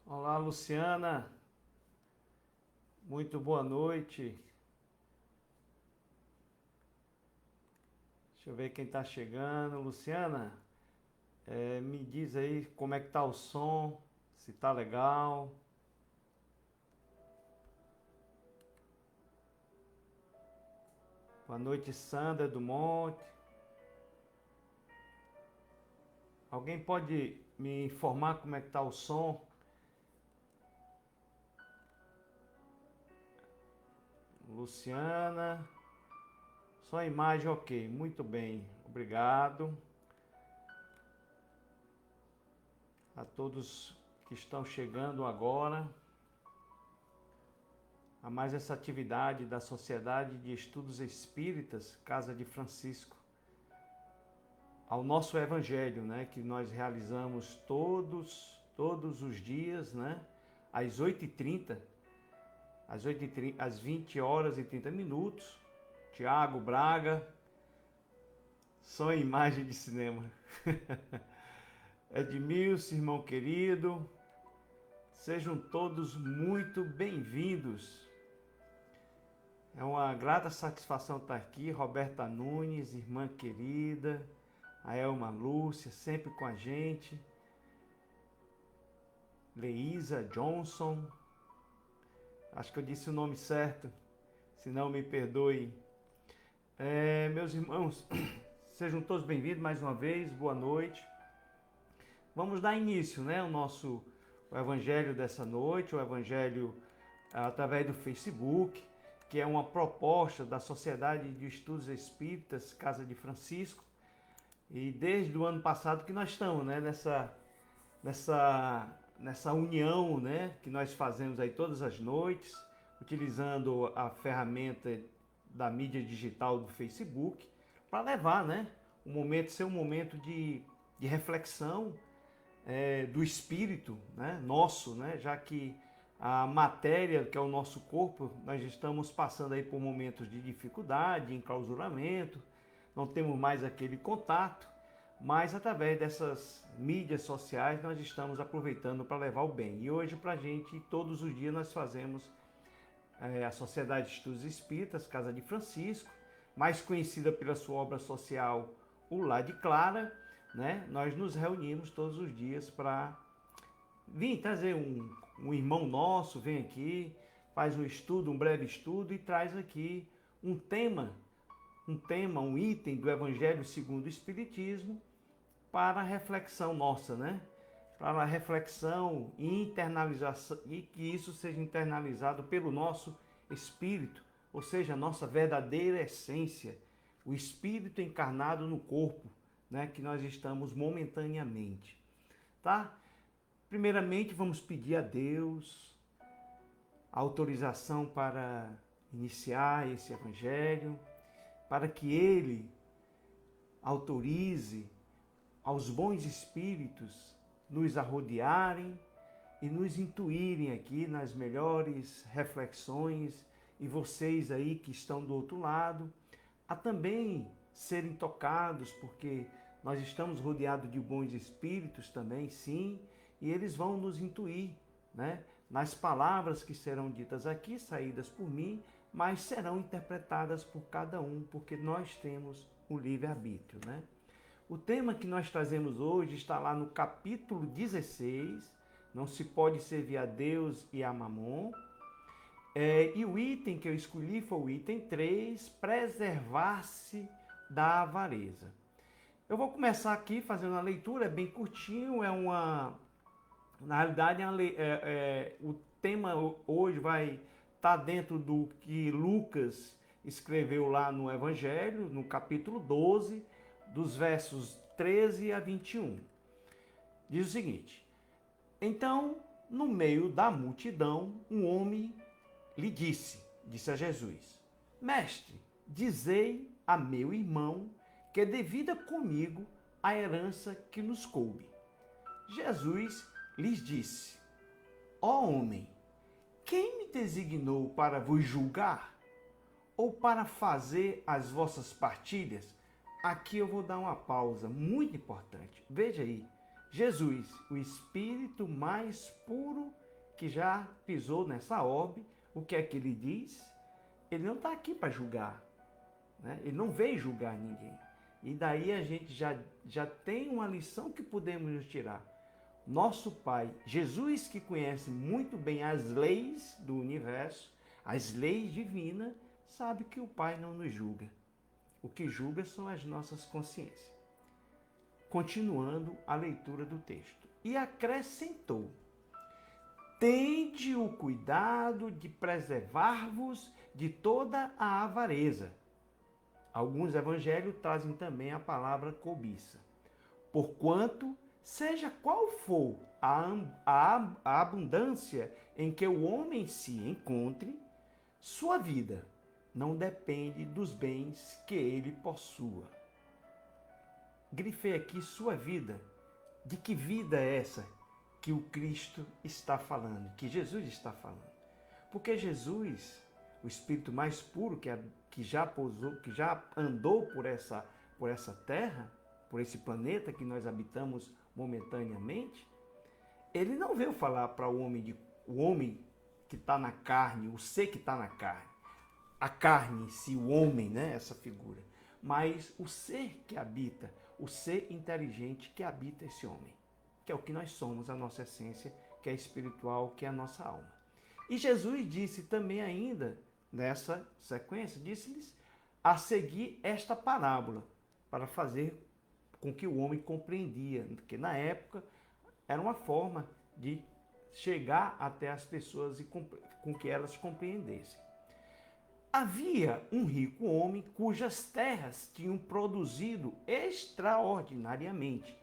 Olá, Luciana. Muito boa noite. Deixa eu ver quem está chegando. Luciana, me diz aí como é que tá o som, se tá legal. Boa noite, Sandra do Monte. Alguém pode me informar como é que tá o som? Luciana, só a imagem ok. Muito bem, obrigado a todos que estão chegando agora a mais essa atividade da Sociedade de Estudos Espíritas, Casa de Francisco, ao nosso Evangelho, né, que nós realizamos todos os dias, né, às 8h30, às 20 horas e 30 minutos. Tiago Braga, só em imagem de cinema. Edmilson, irmão querido, sejam todos muito bem-vindos. É uma grata satisfação estar aqui. Roberta Nunes, irmã querida, a Elma Lúcia, sempre com a gente. Leísa Johnson, acho que eu disse o nome certo, se não me perdoe. Meus irmãos, sejam todos bem-vindos mais uma vez, boa noite. Vamos dar início, né, o Evangelho dessa noite, o Evangelho através do Facebook, que é uma proposta da Sociedade de Estudos Espíritas, Casa de Francisco. E desde o ano passado que nós estamos, né, nessa união, né, que nós fazemos aí todas as noites, utilizando a ferramenta da mídia digital do Facebook, para levar, né, ser um momento de reflexão do espírito, né, nosso, né, já que a matéria, que é o nosso corpo, nós estamos passando aí por momentos de dificuldade, enclausuramento, não temos mais aquele contato, mas através dessas mídias sociais nós estamos aproveitando para levar o bem. E hoje, para a gente, todos os dias nós fazemos a Sociedade de Estudos Espíritas, Casa de Francisco, mais conhecida pela sua obra social, o Lar de Clara, né? Nós nos reunimos todos os dias para vir trazer um irmão nosso, vem aqui, faz um estudo, um breve estudo e traz aqui um item do Evangelho segundo o Espiritismo para a reflexão nossa, né? Para a reflexão e internalização, e que isso seja internalizado pelo nosso espírito, ou seja, a nossa verdadeira essência, o espírito encarnado no corpo, né? Que nós estamos momentaneamente, tá? Primeiramente, vamos pedir a Deus a autorização para iniciar esse Evangelho, para que Ele autorize aos bons espíritos nos arrodearem e nos intuírem aqui nas melhores reflexões, e vocês aí que estão do outro lado, a também serem tocados, porque nós estamos rodeados de bons espíritos também, sim, e eles vão nos intuir, né? Nas palavras que serão ditas aqui, saídas por mim, mas serão interpretadas por cada um, porque nós temos o livre-arbítrio, né? O tema que nós trazemos hoje está lá no capítulo 16, não se pode servir a Deus e a Mamon. E o item que eu escolhi foi o item 3, preservar-se da avareza. Eu vou começar aqui fazendo a leitura, é bem curtinho, na realidade, o tema hoje vai estar dentro do que Lucas escreveu lá no Evangelho, no capítulo 12, dos versos 13 a 21. Diz o seguinte: então, no meio da multidão, um homem lhe disse a Jesus: Mestre, dizei a meu irmão que divida comigo a herança que nos coube. Jesus lhes disse: Ó homem, quem me designou para vos julgar? Ou para fazer as vossas partilhas? Aqui eu vou dar uma pausa muito importante. Veja aí, Jesus, o espírito mais puro que já pisou nessa orbe, o que é que ele diz? Ele não está aqui para julgar, né? Ele não veio julgar ninguém. E daí a gente já tem uma lição que podemos nos tirar. Nosso Pai, Jesus, que conhece muito bem as leis do universo, as leis divinas, sabe que o Pai não nos julga. O que julga são as nossas consciências. Continuando a leitura do texto. E acrescentou: tende o cuidado de preservar-vos de toda a avareza. Alguns evangelhos trazem também a palavra cobiça. Porquanto, seja qual for a abundância em que o homem se encontre, sua vida não depende dos bens que ele possua. Grifei aqui sua vida. De que vida é essa que o Cristo está falando, que Jesus está falando? Porque Jesus, o Espírito mais puro que já pousou, que já andou por essa terra, por esse planeta que nós habitamos momentaneamente, ele não veio falar para o homem que está na carne, o ser que está na carne. A carne em si, o homem, né, essa figura. Mas o ser que habita, o ser inteligente que habita esse homem, que é o que nós somos, a nossa essência, que é espiritual, que é a nossa alma. E Jesus disse também ainda, nessa sequência, disse-lhes a seguir esta parábola, para fazer com que o homem compreendia, porque na época era uma forma de chegar até as pessoas e com que elas compreendessem. Havia um rico homem cujas terras tinham produzido extraordinariamente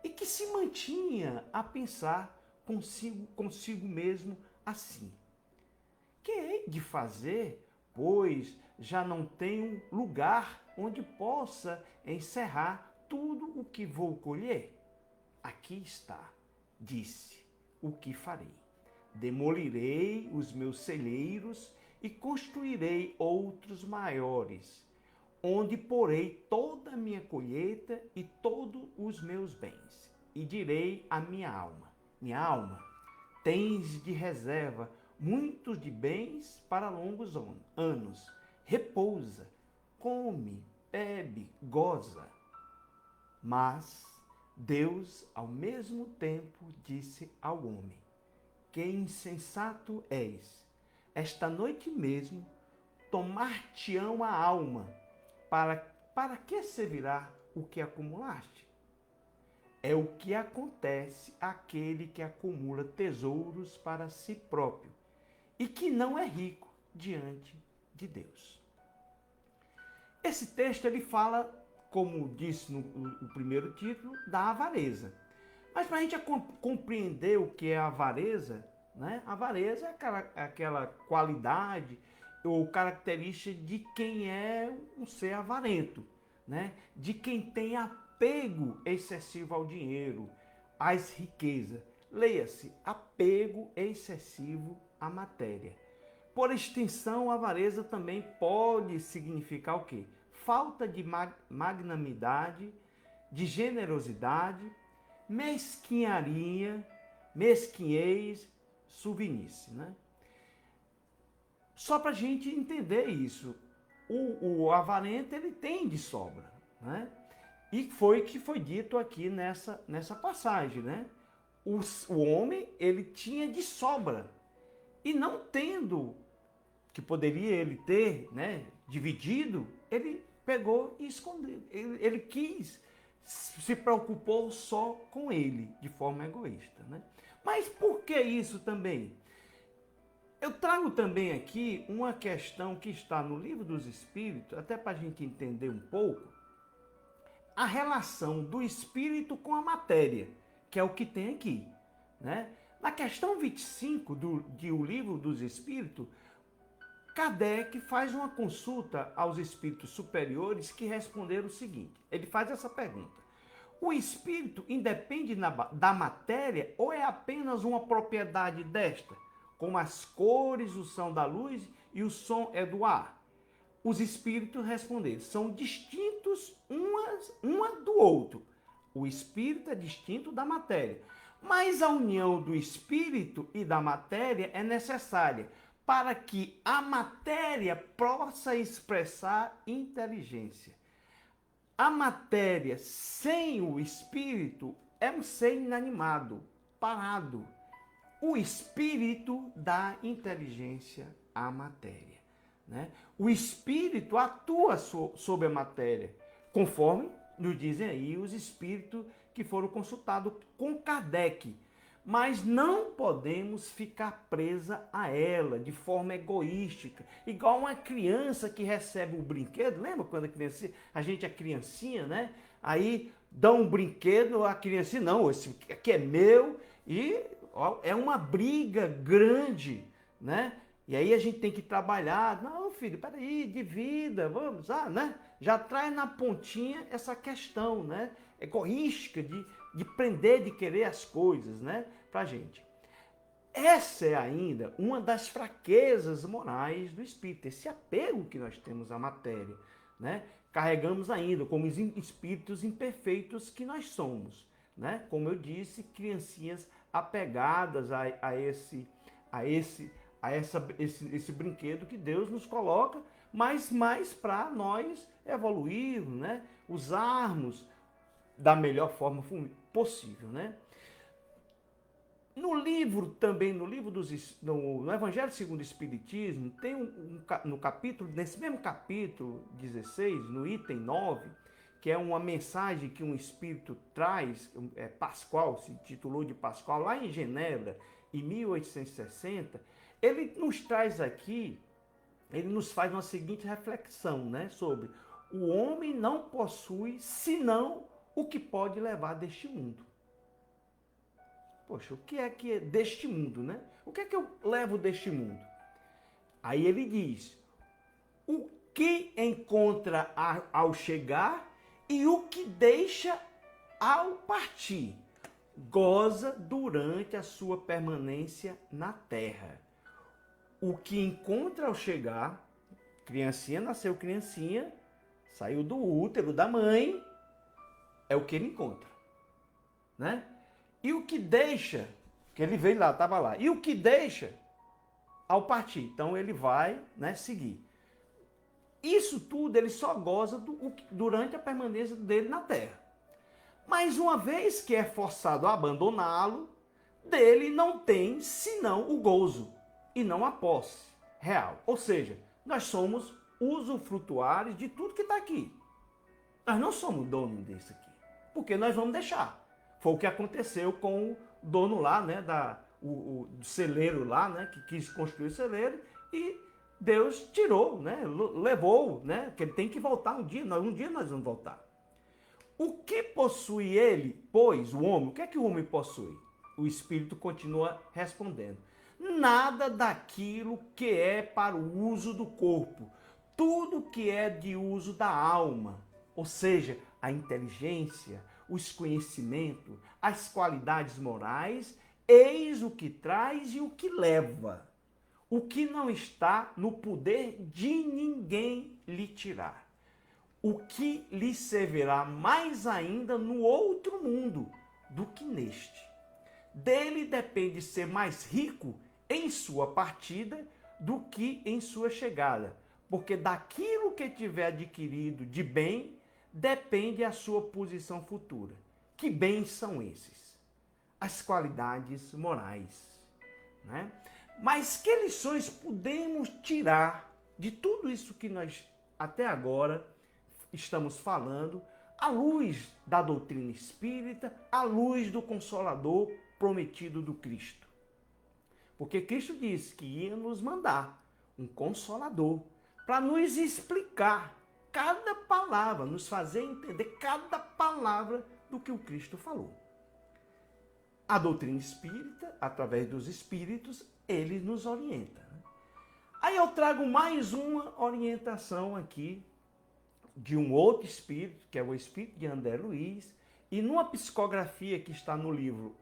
e que se mantinha a pensar consigo mesmo assim: que hei de fazer, pois já não tenho lugar onde possa encerrar tudo o que vou colher? Aqui está, disse, o que farei. Demolirei os meus celeiros e construirei outros maiores, onde porei toda a minha colheita e todos os meus bens. E direi à minha alma, tens de reserva muitos de bens para longos anos. Repousa, come, bebe, goza. Mas Deus, ao mesmo tempo, disse ao homem: que insensato és! Esta noite mesmo tomar-te-ão a alma, para que servirá o que acumulaste? É o que acontece àquele que acumula tesouros para si próprio e que não é rico diante de Deus. Esse texto ele fala, como disse no primeiro título, da avareza. Mas para a gente compreender o que é a avareza, né? A avareza é aquela qualidade ou característica de quem é um ser avarento, né? De quem tem apego excessivo ao dinheiro, às riquezas. Leia-se, apego excessivo à matéria. Por extensão, a avareza também pode significar o quê? Falta de magnanimidade, de generosidade, mesquinharia, mesquinhez, suvinice, né? Só para a gente entender isso, o avarento ele tem de sobra, né? E foi que foi dito aqui nessa passagem, né? O homem ele tinha de sobra e não tendo que poderia ele ter, né, dividido, ele pegou e escondeu. Ele quis, se preocupou só com ele, de forma egoísta, né? Mas por que isso também? Eu trago também aqui uma questão que está no Livro dos Espíritos, até para a gente entender um pouco, a relação do espírito com a matéria, que é o que tem aqui, né? Na questão 25 de O Livro dos Espíritos, Kardec faz uma consulta aos espíritos superiores que responderam o seguinte, ele faz essa pergunta: o espírito independe da matéria ou é apenas uma propriedade desta, como as cores, o som da luz e o som é do ar? Os espíritos responderam, são distintos uma do outro. O espírito é distinto da matéria. Mas a união do espírito e da matéria é necessária para que a matéria possa expressar inteligência. A matéria sem o espírito é um ser inanimado, parado. O espírito dá inteligência à matéria, né? O espírito atua sobre a matéria, conforme nos dizem aí os espíritos que foram consultados com Kardec. Mas não podemos ficar presa a ela de forma egoística, igual uma criança que recebe um brinquedo. Lembra quando a gente é criancinha, né? Aí dá um brinquedo, a criancinha, não, esse aqui é meu, e ó, é uma briga grande, né? E aí a gente tem que trabalhar. Não, filho, peraí, divida, vamos, né? Já traz na pontinha essa questão, né? Egoística de prender, de querer as coisas, né? Pra gente. Essa é ainda uma das fraquezas morais do espírito, esse apego que nós temos à matéria, né? Carregamos ainda como espíritos imperfeitos que nós somos, né? Como eu disse, criancinhas apegadas a esse brinquedo que Deus nos coloca, mas mais para nós evoluirmos, né? Usarmos da melhor forma possível, né? No livro também, no Evangelho segundo o Espiritismo, tem no capítulo, nesse mesmo capítulo 16, no item 9, que é uma mensagem que um espírito traz, Pascoal, se titulou de Pascoal, lá em Genebra, em 1860, ele nos traz aqui, ele nos faz uma seguinte reflexão, né, sobre o homem não possui senão o que pode levar deste mundo. Poxa, o que é deste mundo, né? O que é que eu levo deste mundo? Aí ele diz, o que encontra ao chegar e o que deixa ao partir, goza durante a sua permanência na terra. O que encontra ao chegar, criancinha nasceu criancinha, saiu do útero da mãe, é o que ele encontra, né? E o que deixa, que ele veio lá, estava lá, e o que deixa ao partir, então ele vai, né, seguir. Isso tudo ele só goza durante a permanência dele na terra. Mas uma vez que é forçado a abandoná-lo, dele não tem senão o gozo e não a posse real. Ou seja, nós somos usufrutuários de tudo que está aqui. Nós não somos dono desse aqui, porque nós vamos deixar. Foi o que aconteceu com o dono lá, né, do celeiro lá, né, que quis construir o celeiro, e Deus tirou, né, levou, né, que ele tem que voltar um dia nós vamos voltar. O que possui ele, pois, o homem? O que é que o homem possui? O Espírito continua respondendo. Nada daquilo que é para o uso do corpo, tudo que é de uso da alma, ou seja, a inteligência, os conhecimentos, as qualidades morais, eis o que traz e o que leva. O que não está no poder de ninguém lhe tirar. O que lhe servirá mais ainda no outro mundo do que neste. Dele depende ser mais rico em sua partida do que em sua chegada, porque daquilo que tiver adquirido de bem depende a sua posição futura. Que bens são esses? As qualidades morais, né? Mas que lições podemos tirar de tudo isso que nós até agora estamos falando, à luz da doutrina espírita, à luz do Consolador prometido do Cristo? Porque Cristo disse que ia nos mandar um Consolador para nos explicar cada palavra, nos fazer entender cada palavra do que o Cristo falou. A doutrina espírita, através dos espíritos, ele nos orienta. Aí eu trago mais uma orientação aqui de um outro espírito, que é o espírito de André Luiz, e numa psicografia que está no livro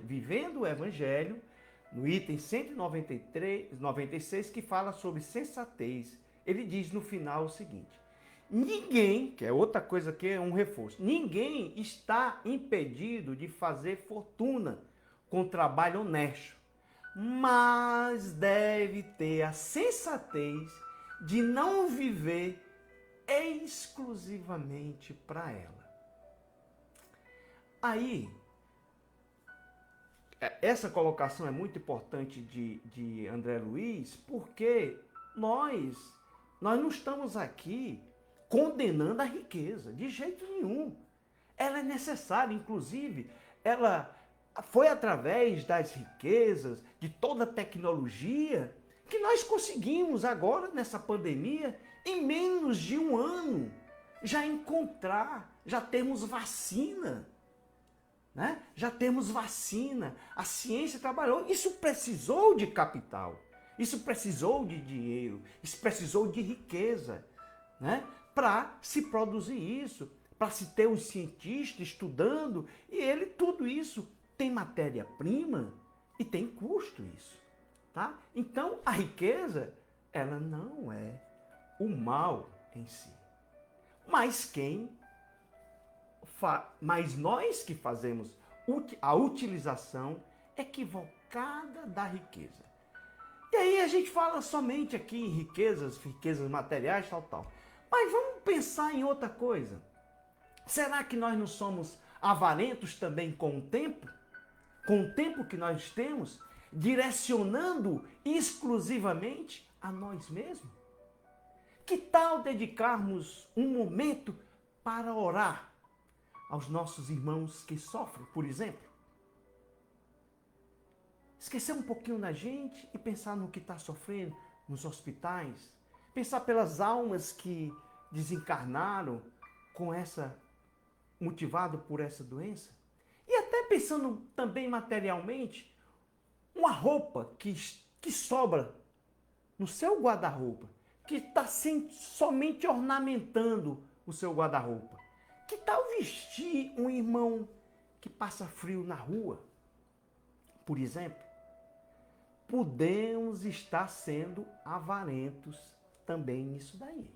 Vivendo o Evangelho, no item 196, que fala sobre sensatez, ele diz no final o seguinte: Ninguém, que é outra coisa que é um reforço, ninguém está impedido de fazer fortuna com trabalho honesto, mas deve ter a sensatez de não viver exclusivamente para ela. Aí, essa colocação é muito importante de André Luiz, porque nós não estamos aqui condenando a riqueza, de jeito nenhum. Ela é necessária, inclusive, ela foi através das riquezas, de toda a tecnologia, que nós conseguimos agora, nessa pandemia, em menos de um ano, já encontrar, já temos vacina. Né? Já temos vacina, a ciência trabalhou, isso precisou de capital, isso precisou de dinheiro, isso precisou de riqueza, né? Para se produzir isso, para se ter os cientistas estudando, e tudo isso tem matéria-prima e tem custo isso. Tá? Então a riqueza, ela não é o mal em si, mas nós que fazemos a utilização equivocada da riqueza. E aí a gente fala somente aqui em riquezas materiais, tal. Mas vamos pensar em outra coisa. Será que nós não somos avarentos também com o tempo? Com o tempo que nós temos, direcionando exclusivamente a nós mesmos? Que tal dedicarmos um momento para orar aos nossos irmãos que sofrem, por exemplo? Esquecer um pouquinho da gente e pensar no que está sofrendo nos hospitais. Pensar pelas almas que desencarnaram motivado por essa doença. E até pensando também materialmente, uma roupa que sobra no seu guarda-roupa, que está somente ornamentando o seu guarda-roupa. Que tal vestir um irmão que passa frio na rua, por exemplo? Podemos estar sendo avarentos também nisso daí.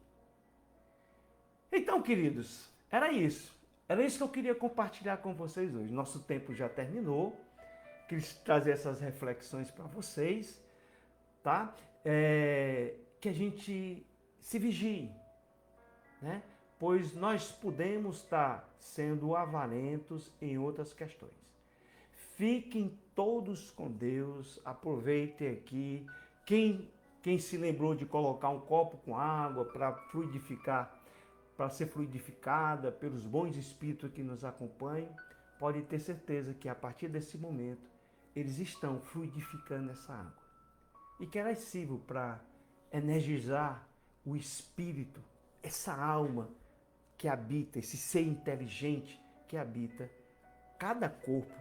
Então, queridos, era isso. Era isso que eu queria compartilhar com vocês hoje. Nosso tempo já terminou. Quis trazer essas reflexões para vocês, tá? Que a gente se vigie, né? Pois nós podemos estar sendo avarentos em outras questões. Fiquem todos com Deus, aproveitem aqui. Quem se lembrou de colocar um copo com água para fluidificar, para ser fluidificada pelos bons espíritos que nos acompanham, pode ter certeza que a partir desse momento eles estão fluidificando essa água. E que ela sirva para energizar o espírito, essa alma que habita, esse ser inteligente que habita cada corpo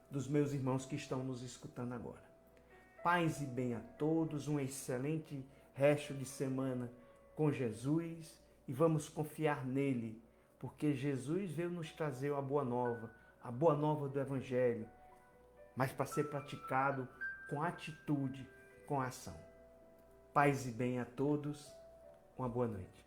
dos meus irmãos que estão nos escutando agora. Paz e bem a todos, um excelente resto de semana com Jesus e vamos confiar nele, porque Jesus veio nos trazer a boa nova do Evangelho, mas para ser praticado com atitude, com ação. Paz e bem a todos, uma boa noite.